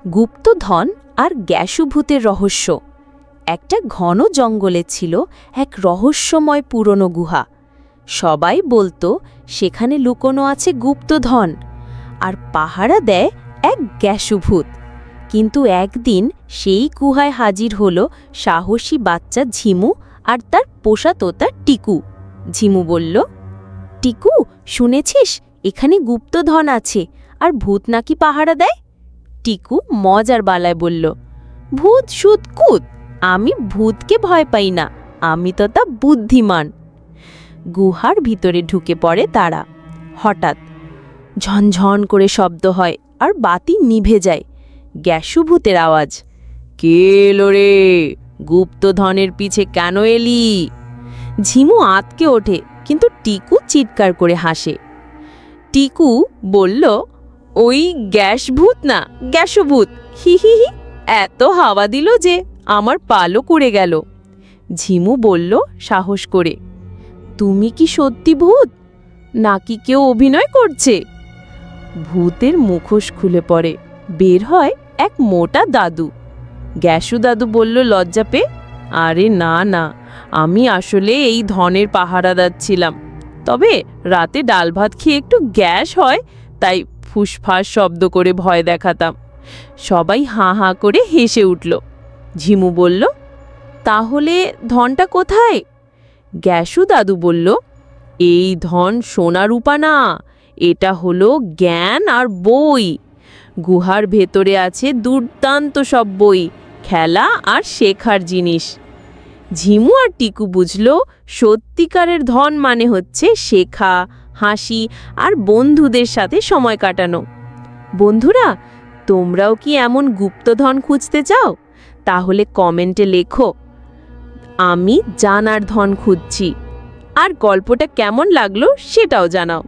গুপ্তধন আর গ্যাসুভূতের রহস্য। একটা ঘন জঙ্গলে ছিল এক রহস্যময় পুরনো গুহা। সবাই বলতো সেখানে লুকোনো আছে গুপ্তধন, আর পাহারা দেয় এক গ্যাসুভূত। কিন্তু একদিন সেই গুহায় হাজির হলো সাহসী বাচ্চা ঝিমু আর তার পোষা তোতা টিকু। ঝিমু বলল, টিকু, শুনেছিস এখানে গুপ্তধন আছে আর ভূত নাকি পাহারা দেয়? টিকু মজার বালায় বলল, ভূত সুত কুত, আমি ভূতকে ভয় পাই না, আমি তো তা বুদ্ধিমান। গুহার ভিতরে ঢুকে পড়ে তারা। হঠাৎ ঝনঝন করে শব্দ হয় আর বাতি নিভে যায়। গ্যাসুভূতের আওয়াজ, কে এলো রে? গুপ্তধনের পিছে কেন এলি? ঝিমু আঁতকে ওঠে, কিন্তু টিকু চিৎকার করে হাসে। টিকু বলল, ওই গ্যাসভূত না, গ্যাসুভূত, হি হি হি, এত হাওয়া দিল যে আমার পালক উড়ে গেল। ঝিমু বলল সাহস করে, তুমি কি সত্যি ভূত নাকি কেউ অভিনয় করছে? ভূতের মুখোশ খুলে পড়ে, বের হয় এক মোটা দাদু। গ্যাসু দাদু বলল লজ্জা পেয়ে, আরে না না, আমি আসলে এই ধনের পাহারাদার ছিলাম। তবে রাতে ডাল ভাত খেয়ে একটু গ্যাস হয়, তাই ফুসফাস শব্দ করে ভয় দেখাতাম। সবাই হাঁ হাঁ করে হেসে উঠল। ঝিমু বলল, তাহলে ধনটা কোথায়? গ্যাসু দাদু বলল, এই ধন সোনা রূপা না, এটা হলো জ্ঞান আর বই। গুহার ভেতরে আছে দুর্দান্ত সব বই, খেলা আর শেখার জিনিস। ঝিমু আর টিকু বুঝল সত্যিকারের ধন মানে হচ্ছে শেখা, হাসি আর বন্ধুদের সাথে সময় কাটানো। বন্ধুরা, তোমরাও কি এমন গুপ্তধন খুঁজতে চাও? তাহলে কমেন্টে লেখো, আমি জানার ধন খুঁজছি। আর গল্পটা কেমন লাগলো সেটাও জানাও।